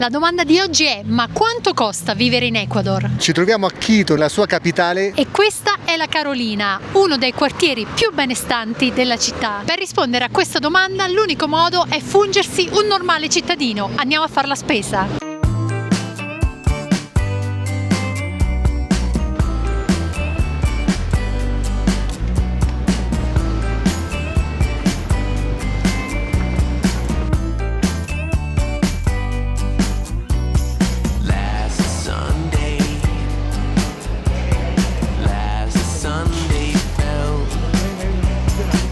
La domanda di oggi è: ma quanto costa vivere in Ecuador? Ci troviamo a Quito, la sua capitale. E questa è la Carolina, uno dei quartieri più benestanti della città. Per rispondere a questa domanda l'unico modo è fungersi un normale cittadino. Andiamo a fare la spesa.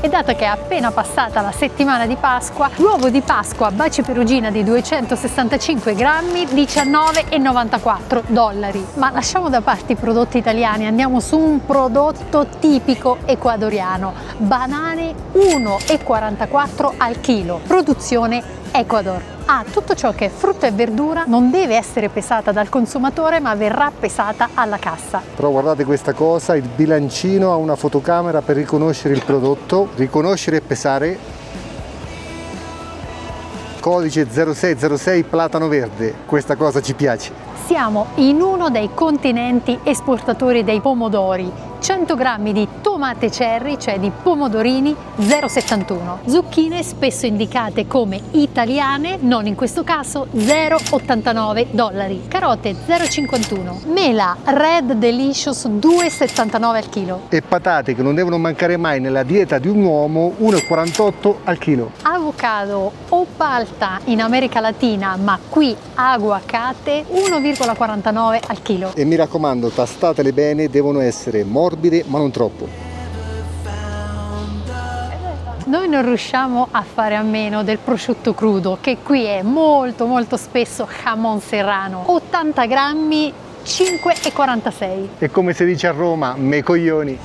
E dato che è appena passata la settimana di Pasqua, l'uovo di Pasqua Baci Perugina di 265 grammi, $19,94. Ma lasciamo da parte i prodotti italiani, andiamo su un prodotto tipico ecuadoriano: banane 1,44 al chilo, produzione Ecuador. Tutto ciò che è frutta e verdura non deve essere pesata dal consumatore, ma verrà pesata alla cassa. Però guardate questa cosa, il bilancino ha una fotocamera per riconoscere il prodotto, riconoscere e pesare. Codice 0606 platano verde, questa cosa ci piace. Siamo in uno dei continenti esportatori dei pomodori. 100 grammi di tomate cherry, cioè di pomodorini, 0,71. Zucchine spesso indicate come italiane, non in questo caso, $0,89. Carote 0,51. Mela Red Delicious 2,79 al chilo. E patate, che non devono mancare mai nella dieta di un uomo, 1,48 al chilo. Avocado o palta in America Latina, ma qui aguacate, 1,49 al chilo. E mi raccomando, tastatele bene, devono essere morbide ma non troppo. Noi non riusciamo a fare a meno del prosciutto crudo, che qui è molto spesso jamon serrano. 80 grammi, 5,46. E come si dice a Roma, me coglioni.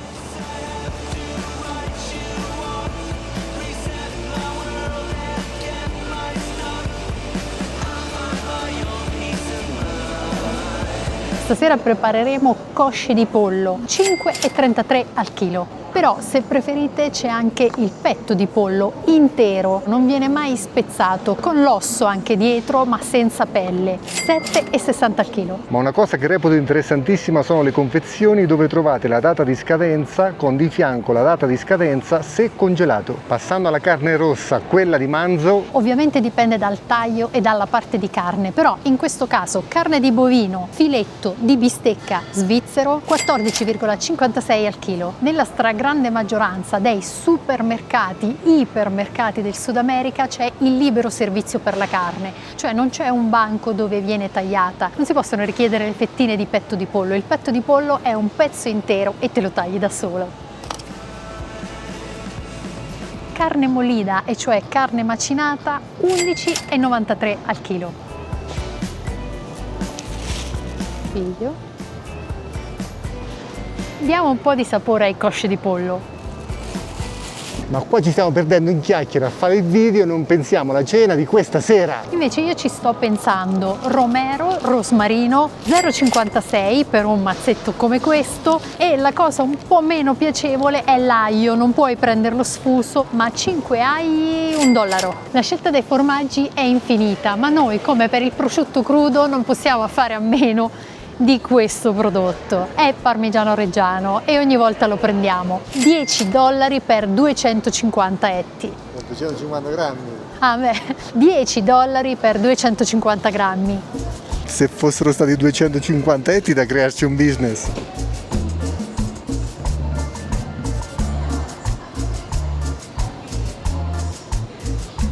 Stasera prepareremo cosce di pollo, 5,33 al chilo. Però se preferite c'è anche il petto di pollo intero, non viene mai spezzato, con l'osso anche dietro ma senza pelle, 7,60 al chilo. Ma una cosa che reputo interessantissima sono le confezioni dove trovate la data di scadenza con di fianco la data di scadenza se congelato. Passando alla carne rossa, quella di manzo. Ovviamente dipende dal taglio e dalla parte di carne, però in questo caso carne di bovino, filetto di bistecca svizzero, 14,56 al chilo. Nella stragrande maggioranza dei supermercati, ipermercati del Sud America c'è il libero servizio per la carne, cioè non c'è un banco dove viene tagliata, non si possono richiedere le fettine di petto di pollo, il petto di pollo è un pezzo intero e te lo tagli da solo. Carne molida, e cioè carne macinata, 11,93 al chilo. Figlio. Diamo un po' di sapore ai cosce di pollo. Ma qua ci stiamo perdendo in chiacchiere a fare il video e non pensiamo alla cena di questa sera. Invece io ci sto pensando romero, rosmarino, 0,56 per un mazzetto come questo, e la cosa un po' meno piacevole è l'aglio, non puoi prenderlo sfuso, ma 5 agli, $1. La scelta dei formaggi è infinita, ma noi, come per il prosciutto crudo, non possiamo fare a meno di questo prodotto. È parmigiano reggiano e ogni volta lo prendiamo. $10 per 250 etti. 250 grammi. $10 per 250 grammi. Se fossero stati 250 etti da crearci un business.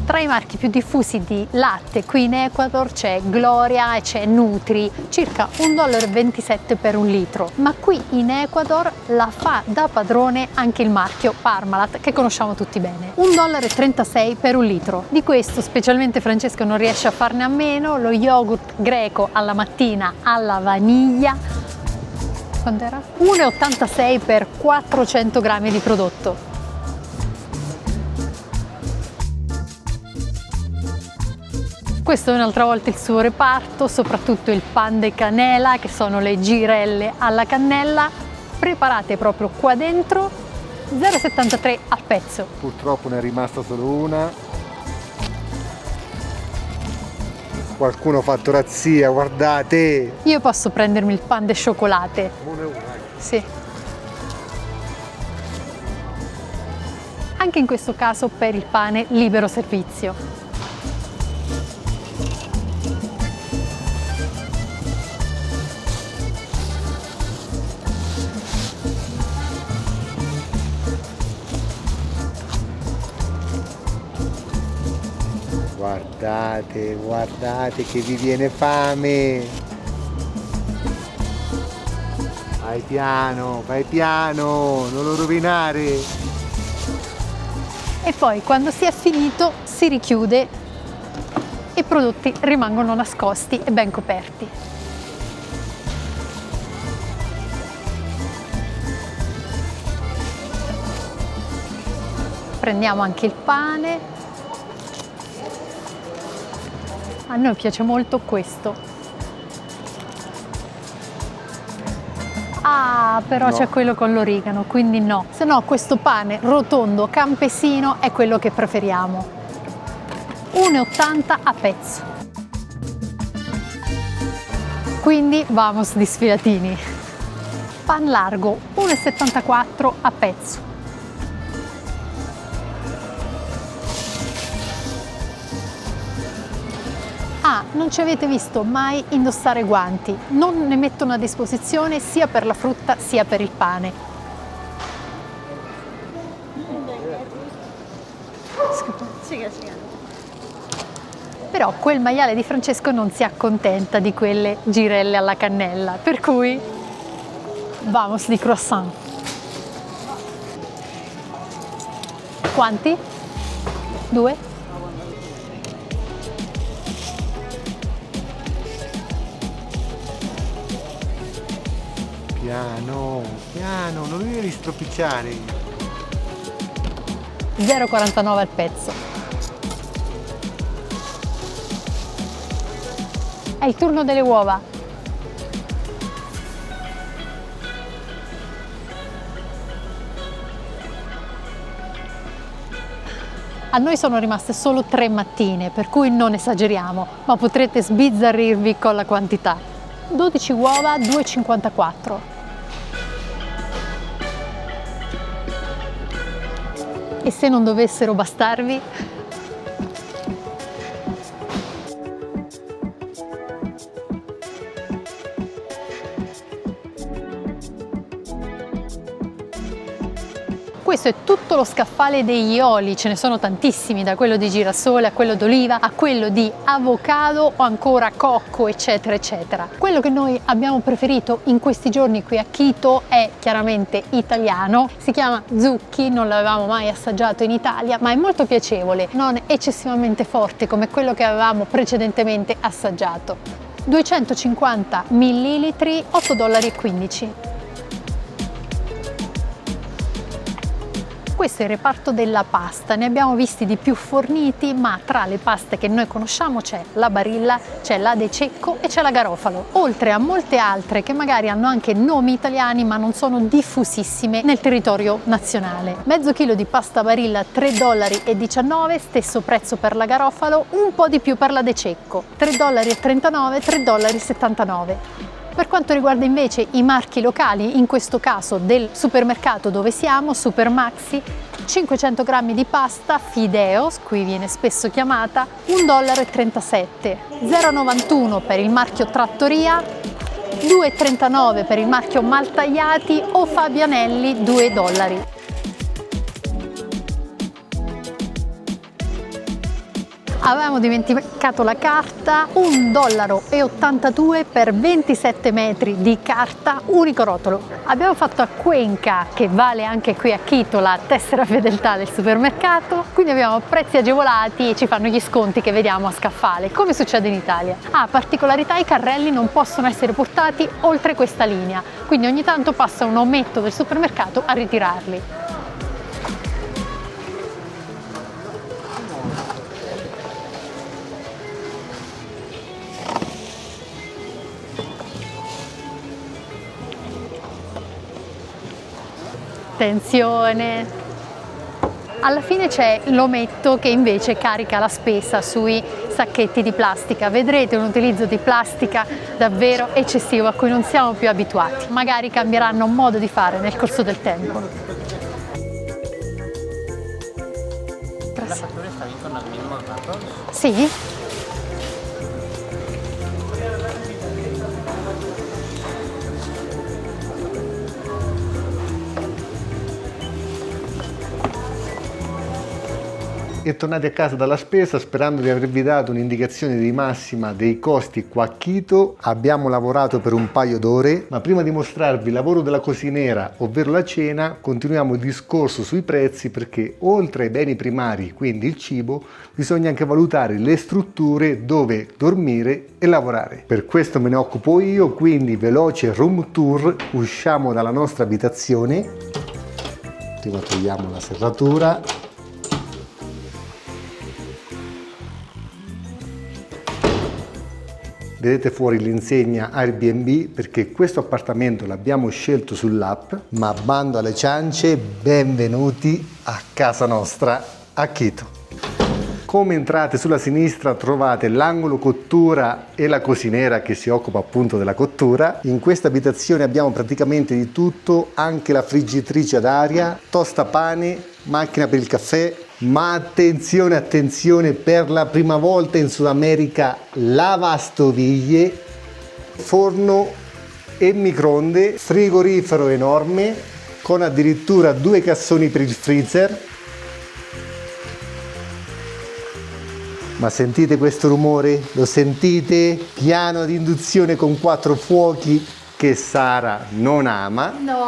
Tra i marchi più diffusi di latte qui in Ecuador c'è Gloria e c'è Nutri, circa $1,27 per un litro. Ma qui in Ecuador la fa da padrone anche il marchio Parmalat, che conosciamo tutti bene. $1,36 per un litro. Di questo specialmente Francesco non riesce a farne a meno, lo yogurt greco alla mattina alla vaniglia. Quant'era? $1,86 per 400 grammi di prodotto. Questo è un'altra volta il suo reparto, soprattutto il pan de canela, che sono le girelle alla cannella, preparate proprio qua dentro, 0,73 al pezzo. Purtroppo ne è rimasta solo una. Qualcuno ha fatto razzia, guardate! Io posso prendermi il pan de cioccolate. Sì. Anche in questo caso per il pane libero servizio. Guardate, guardate che vi viene fame! Vai piano, non lo rovinare! E poi quando si è finito si richiude e i prodotti rimangono nascosti e ben coperti. Prendiamo anche il pane. A noi piace molto questo. Ah, però No. c'è quello con l'origano, quindi no. Se no questo pane rotondo campesino è quello che preferiamo. 1,80 a pezzo. Quindi vamos di sfilatini. Pan largo 1,74 a pezzo. Ah, non ci avete visto mai indossare guanti, non ne mettono a disposizione sia per la frutta sia per il pane. Però quel maiale di Francesco non si accontenta di quelle girelle alla cannella, per cui vamos di croissant. Quanti? 2? Piano, piano, non mi devi stropicciare. 0,49 al pezzo. È il turno delle uova. A noi sono rimaste solo 3 mattine, per cui non esageriamo, ma potrete sbizzarrirvi con la quantità. 12 uova, 2,54. E se non dovessero bastarvi? Questo è tutto lo scaffale degli oli, ce ne sono tantissimi, da quello di girasole a quello d'oliva a quello di avocado o ancora cocco, eccetera eccetera. Quello che noi abbiamo preferito in questi giorni qui a Quito è chiaramente italiano, si chiama Zucchi, non l'avevamo mai assaggiato in Italia, ma è molto piacevole, non eccessivamente forte come quello che avevamo precedentemente assaggiato. 250 ml, $8,15. Questo è il reparto della pasta, ne abbiamo visti di più forniti, ma tra le paste che noi conosciamo c'è la Barilla, c'è la De Cecco e c'è la Garofalo, oltre a molte altre che magari hanno anche nomi italiani ma non sono diffusissime nel territorio nazionale. Mezzo chilo di pasta Barilla $3,19, stesso prezzo per la Garofalo, un po' di più per la De Cecco, $3,39, $3,79. Per quanto riguarda invece i marchi locali, in questo caso del supermercato dove siamo, Supermaxi, 500 grammi di pasta Fideos, qui viene spesso chiamata, $1,37, 0,91 per il marchio Trattoria, 2,39 per il marchio Maltagliati o Fabianelli, $2. Avevamo dimenticato la carta, $1,82 per 27 metri di carta, unico rotolo. Abbiamo fatto a Cuenca, che vale anche qui a Quito, la tessera fedeltà del supermercato, quindi abbiamo prezzi agevolati e ci fanno gli sconti che vediamo a scaffale, come succede in Italia. Particolarità, i carrelli non possono essere portati oltre questa linea, quindi ogni tanto passa un ometto del supermercato a ritirarli. Attenzione! Alla fine c'è l'ometto che invece carica la spesa sui sacchetti di plastica. Vedrete un utilizzo di plastica davvero eccessivo a cui non siamo più abituati. Magari cambieranno modo di fare nel corso del tempo. ¿La factura está bien con los mismos datos? Sì? E tornati a casa dalla spesa, sperando di avervi dato un'indicazione di massima dei costi qua a Quito. Abbiamo lavorato per un paio d'ore, ma prima di mostrarvi il lavoro della cosinera, ovvero la cena, continuiamo il discorso sui prezzi, perché oltre ai beni primari, quindi il cibo, bisogna anche valutare le strutture dove dormire e lavorare. Per questo me ne occupo io, quindi veloce room tour. Usciamo dalla nostra abitazione, prima togliamo la serratura. Vedete fuori l'insegna Airbnb, perché questo appartamento l'abbiamo scelto sull'app, ma bando alle ciance, benvenuti a casa nostra a Quito. Come entrate sulla sinistra trovate l'angolo cottura e la cosinera che si occupa appunto della cottura. In questa abitazione abbiamo praticamente di tutto, anche la friggitrice ad aria, tostapane, macchina per il caffè. Ma attenzione, attenzione, per la prima volta in Sud America lavastoviglie, forno e microonde, frigorifero enorme con addirittura 2 cassoni per il freezer. Ma sentite questo rumore? Lo sentite? Piano di induzione con 4 fuochi che Sara non ama. No,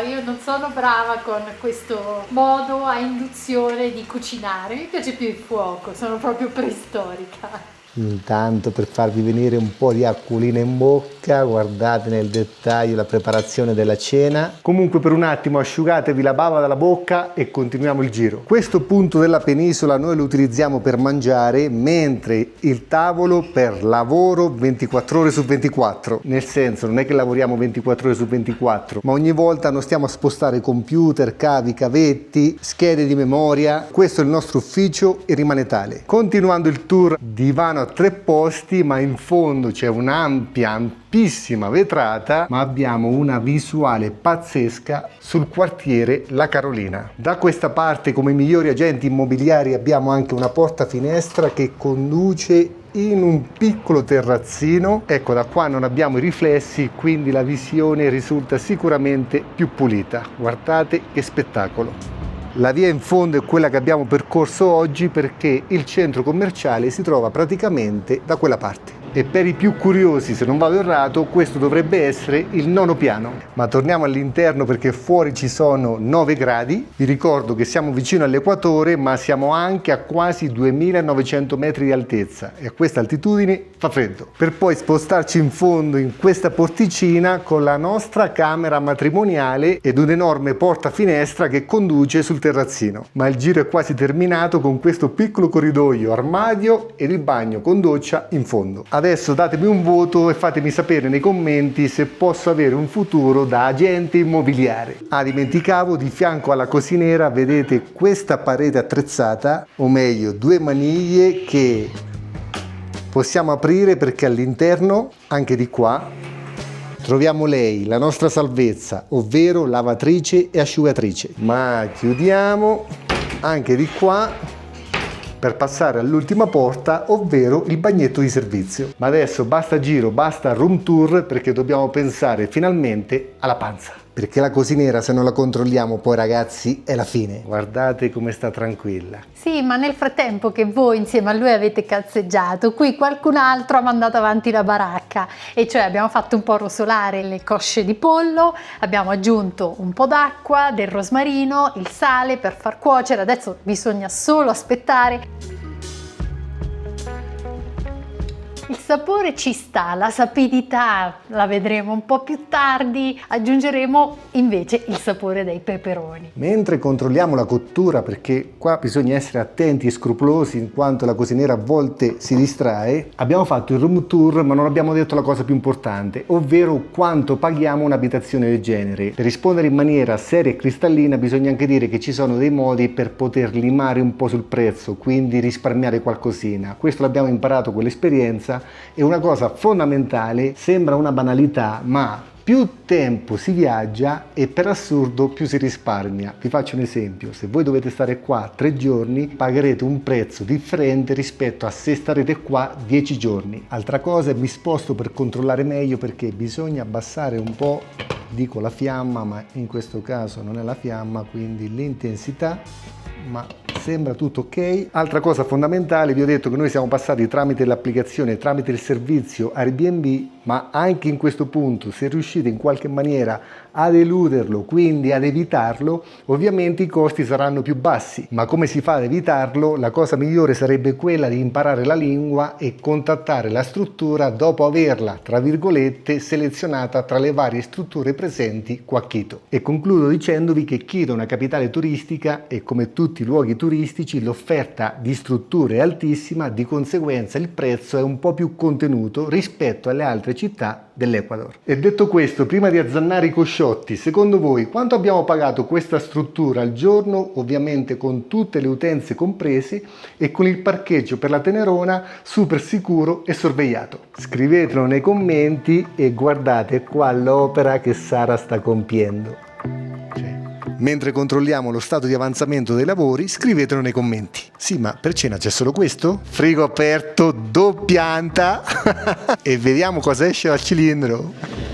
io non sono brava con questo modo a induzione di cucinare, mi piace più il fuoco, sono proprio preistorica. Intanto, per farvi venire un po' di acquolina in bocca, guardate nel dettaglio la preparazione della cena. Comunque per un attimo asciugatevi la bava dalla bocca e continuiamo il giro. Questo punto della penisola noi lo utilizziamo per mangiare, mentre il tavolo per lavoro 24 ore su 24. Nel senso, non è che lavoriamo 24 ore su 24, ma ogni volta non stiamo a spostare computer, cavi, cavetti, schede di memoria. Questo è il nostro ufficio e rimane tale. Continuando il tour, divano a 3 posti, ma in fondo c'è un'ampia, ampissima vetrata, ma abbiamo una visuale pazzesca sul quartiere La Carolina. Da questa parte, come migliori agenti immobiliari, abbiamo anche una porta finestra che conduce in un piccolo terrazzino. Ecco, da qua non abbiamo i riflessi, quindi la visione risulta sicuramente più pulita. Guardate che spettacolo! La via in fondo è quella che abbiamo percorso oggi, perché il centro commerciale si trova praticamente da quella parte. E per i più curiosi, se non vado errato, questo dovrebbe essere il 9° piano. Ma torniamo all'interno, perché fuori ci sono 9 gradi. Vi ricordo che siamo vicino all'equatore, ma siamo anche a quasi 2900 metri di altezza e a questa altitudine fa freddo. Per poi spostarci in fondo in questa porticina con la nostra camera matrimoniale ed un'enorme porta finestra che conduce sul terrazzino. Ma il giro è quasi terminato con questo piccolo corridoio, armadio ed il bagno con doccia in fondo. Adesso datemi un voto e fatemi sapere nei commenti se posso avere un futuro da agente immobiliare. Ah, dimenticavo, di fianco alla cosinera vedete questa parete attrezzata, o meglio 2 maniglie che possiamo aprire, perché all'interno, anche di qua, troviamo lei, la nostra salvezza, ovvero lavatrice e asciugatrice. Ma chiudiamo anche di qua per passare all'ultima porta, ovvero il bagnetto di servizio. Ma adesso basta giro, basta room tour, perché dobbiamo pensare finalmente alla panza. Perché la cosinera, se non la controlliamo, poi ragazzi, è la fine. Guardate come sta tranquilla. Sì, ma nel frattempo che voi insieme a lui avete cazzeggiato, qui qualcun altro ha mandato avanti la baracca, e cioè abbiamo fatto un po' rosolare le cosce di pollo, abbiamo aggiunto un po' d'acqua, del rosmarino, il sale per far cuocere. Adesso bisogna solo aspettare. Il sapore ci sta, la sapidità la vedremo un po' più tardi, aggiungeremo invece il sapore dei peperoni. Mentre controlliamo la cottura, perché qua bisogna essere attenti e scrupolosi in quanto la cuciniera a volte si distrae, abbiamo fatto il room tour ma non abbiamo detto la cosa più importante, ovvero quanto paghiamo un'abitazione del genere. Per rispondere in maniera seria e cristallina bisogna anche dire che ci sono dei modi per poter limare un po' sul prezzo, quindi risparmiare qualcosina. Questo l'abbiamo imparato con l'esperienza. È una cosa fondamentale, sembra una banalità, ma più tempo si viaggia e per assurdo più si risparmia. Vi faccio un esempio: se voi dovete stare qua 3 giorni pagherete un prezzo differente rispetto a se starete qua 10 giorni. Altra cosa, mi sposto per controllare meglio perché bisogna abbassare un po', dico la fiamma, ma in questo caso non è la fiamma, quindi l'intensità, ma sembra tutto ok. Altra cosa fondamentale, vi ho detto che noi siamo passati tramite l'applicazione, tramite il servizio Airbnb, ma anche in questo punto, se riuscite in qualche maniera ad eluderlo, quindi ad evitarlo, ovviamente i costi saranno più bassi. Ma come si fa ad evitarlo? La cosa migliore sarebbe quella di imparare la lingua e contattare la struttura dopo averla, tra virgolette, selezionata tra le varie strutture presenti qua a Quito. E concludo dicendovi che Quito è una capitale turistica e come tutti i luoghi turistici l'offerta di strutture è altissima, di conseguenza il prezzo è un po' più contenuto rispetto alle altre città dell'Ecuador. E detto questo, prima di azzannare i cosciotti, secondo voi quanto abbiamo pagato questa struttura al giorno, ovviamente con tutte le utenze comprese e con il parcheggio per la Tenerona super sicuro e sorvegliato? Scrivetelo nei commenti e guardate qua l'opera che Sara sta compiendo. Mentre controlliamo lo stato di avanzamento dei lavori, scrivetelo nei commenti. Sì, ma per cena c'è solo questo? Frigo aperto, doppianta e vediamo cosa esce dal cilindro.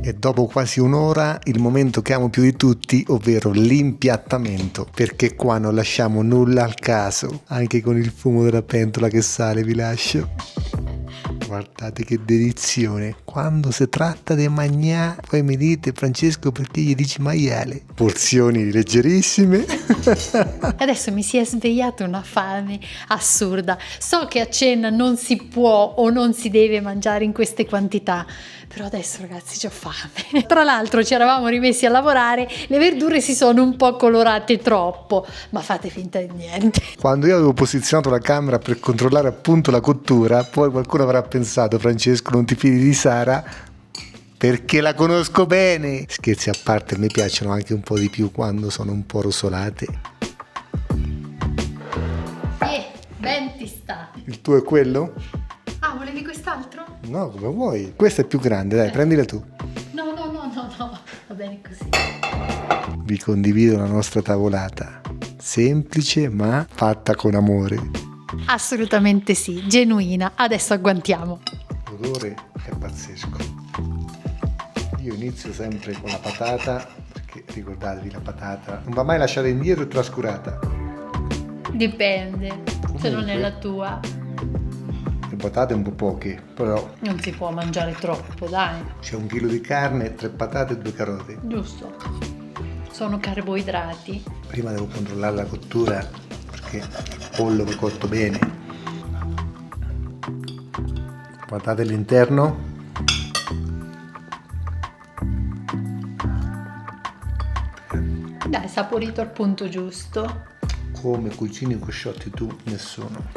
E dopo quasi un'ora il momento che amo più di tutti, ovvero l'impiattamento, perché qua non lasciamo nulla al caso, anche con il fumo della pentola che sale vi lascio. Guardate che delizione, quando si tratta di mangiare poi mi dite Francesco perché gli dici maiale, porzioni leggerissime. Adesso mi si è svegliata una fame assurda. So che a cena non si può o non si deve mangiare in queste quantità, però adesso ragazzi c'ho fame. Tra l'altro ci eravamo rimessi a lavorare, le verdure si sono un po' colorate troppo, ma fate finta di niente. Quando io avevo posizionato la camera per controllare appunto la cottura, poi qualcuno avrà pensato Francesco non ti fidi di Sara perché la conosco bene. Scherzi a parte, mi piacciono anche un po' di più quando sono un po' rosolate. Ben ti sta. Il tuo è quello? Ah, volevi quest'altro? No, come vuoi. Questa è più grande, dai, prendila tu. No, va bene così. Vi condivido la nostra tavolata, semplice ma fatta con amore. Assolutamente sì, genuina. Adesso agguantiamo. L'odore è pazzesco. Io inizio sempre con la patata, perché ricordatevi la patata non va mai lasciata indietro e trascurata. Dipende, se non è la tua. Le patate un po' poche, però Non si può mangiare troppo, dai. c'è 1 chilo di carne, 3 patate e 2 carote. Giusto. Sono carboidrati. Prima devo controllare la cottura, perché il pollo va cotto bene. Patate all'interno. Dai, saporito al punto giusto. Come cucini i cosciotti tu, nessuno.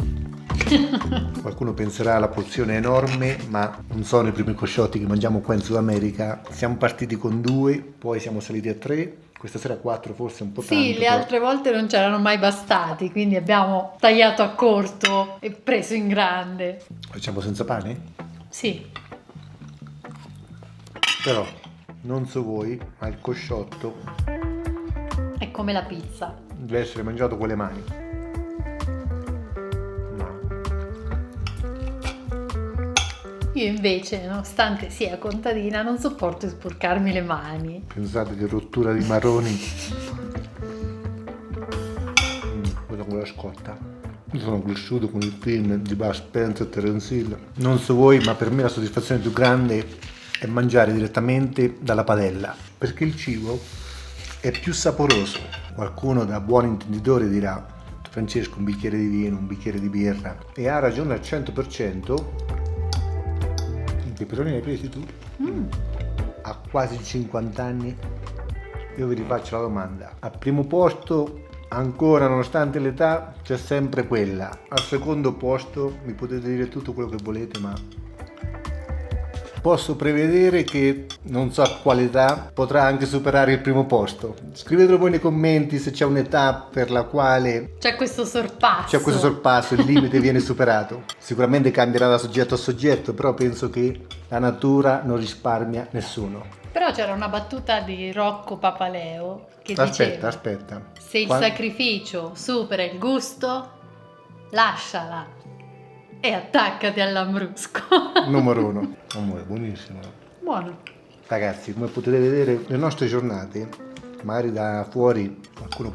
Qualcuno penserà alla porzione enorme, ma non sono i primi cosciotti che mangiamo qua in Sud America. Siamo partiti con 2, poi siamo saliti a 3, questa sera 4, forse un po' tanto. Sì, le altre volte non c'erano mai bastati, quindi abbiamo tagliato a corto e preso in grande. Facciamo senza pane? Sì. Però, non so voi, ma il cosciotto È come la pizza. deve essere mangiato con le mani. Io invece, nonostante sia contadina, non sopporto sporcarmi le mani. Pensate che rottura di marroni. Quella con la scotta. Io sono cresciuto con il film di Bud Spencer e Terence Hill. Non so voi, ma per me la soddisfazione più grande è mangiare direttamente dalla padella, perché il cibo è più saporoso. Qualcuno da buon intenditore dirà: Francesco, un bicchiere di vino, un bicchiere di birra, e ha ragione al 100%. I peperoni li hai presi tu? A quasi 50 anni io vi rifaccio la domanda: al primo posto, ancora nonostante l'età, c'è sempre quella. Al secondo posto mi potete dire tutto quello che volete, ma posso prevedere che non so a quale età potrà anche superare il primo posto. Scrivetelo voi nei commenti se c'è un'età per la quale C'è questo sorpasso. il limite viene superato. Sicuramente cambierà da soggetto a soggetto, però penso che la natura non risparmia nessuno. Però c'era una battuta di Rocco Papaleo che diceva: Aspetta. se il sacrificio supera il gusto, lasciala e attaccati all'ambrusco. Numero 1. Amore, buonissimo. Buono. Ragazzi, come potete vedere, le nostre giornate, magari da fuori qualcuno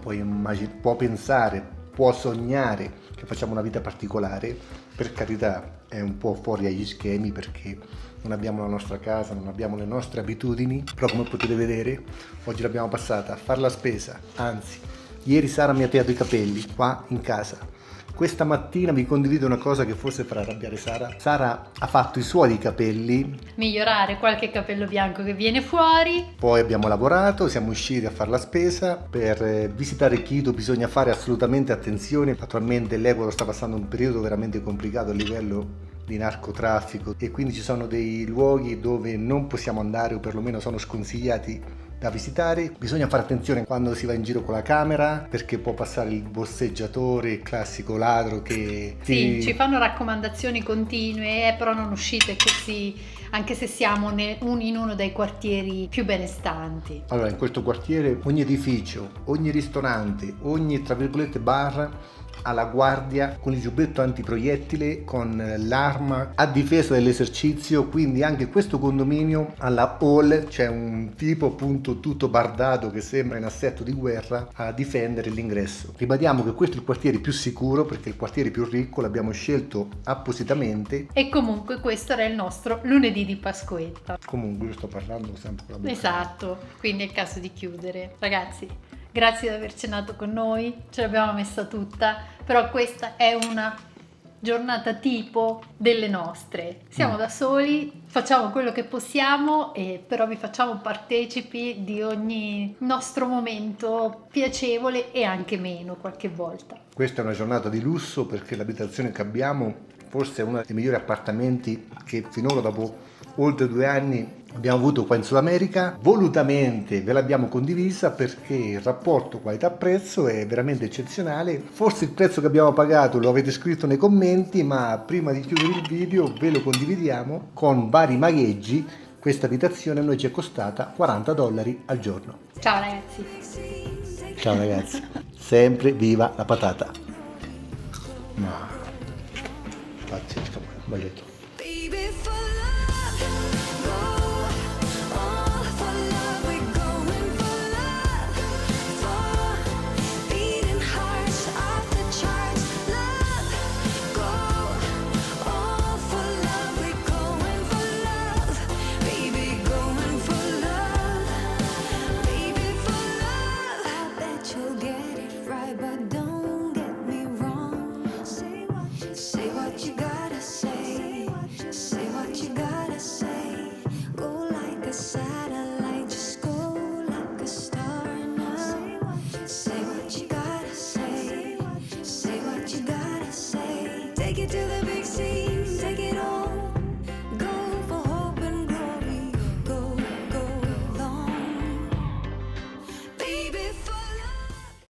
può pensare, può sognare che facciamo una vita particolare. Per carità, è un po' fuori agli schemi perché non abbiamo la nostra casa, non abbiamo le nostre abitudini, però come potete vedere oggi l'abbiamo passata a fare la spesa. Anzi, ieri Sara mi ha tagliato i capelli qua in casa. Questa mattina vi condivido una cosa che forse farà arrabbiare Sara. Sara ha fatto i suoi capelli, Migliorare qualche capello bianco che viene fuori. poi abbiamo lavorato, siamo usciti a fare la spesa. Per visitare Quito bisogna fare assolutamente attenzione. Attualmente l'Ecuador sta passando un periodo veramente complicato a livello di narcotraffico e quindi ci sono dei luoghi dove non possiamo andare o perlomeno sono sconsigliati da visitare. Bisogna fare attenzione quando si va in giro con la camera perché può passare il borseggiatore, il classico ladro che Sì, ci fanno raccomandazioni continue, però non uscite così, anche se siamo in uno dei quartieri più benestanti. Allora, in questo quartiere ogni edificio, ogni ristorante, ogni tra virgolette bar ha la guardia con il giubbetto antiproiettile, con l'arma a difesa dell'esercizio, quindi anche questo condominio alla hall c'è un tipo appunto tutto bardato che sembra in assetto di guerra a difendere l'ingresso. Ribadiamo che questo è il quartiere più sicuro perché è il quartiere più ricco, l'abbiamo scelto appositamente. E comunque questo era il nostro lunedì di Pasquetta. Comunque io sto parlando sempre con la bocca. Esatto, quindi è il caso di chiudere. Ragazzi, grazie di aver cenato con noi, ce l'abbiamo messa tutta, però questa è una giornata tipo delle nostre. Siamo da soli, facciamo quello che possiamo, e però vi facciamo partecipi di ogni nostro momento piacevole e anche meno qualche volta. Questa è una giornata di lusso perché l'abitazione che abbiamo forse è uno dei migliori appartamenti che finora, dopo oltre 2 anni, abbiamo avuto qua in Sud America. Volutamente ve l'abbiamo condivisa perché il rapporto qualità-prezzo è veramente eccezionale. Forse il prezzo che abbiamo pagato lo avete scritto nei commenti, ma prima di chiudere il video ve lo condividiamo con vari magheggi. Questa abitazione a noi ci è costata $40 al giorno. Ciao ragazzi! Ciao ragazzi, sempre viva la patata. No, pazzesco, sbagliato. Baby, for love, go all for love. We're going for love, for beating hearts off the charts. Love, go all for love. We're going for love, baby, going for love, baby, for love. I bet you'll get it right, but don't get me wrong. Say what you gotta say. Say what you gotta say. Go like a satellite, just go like a star now. Say what you gotta say. Say what you gotta say. Take it to the big sea.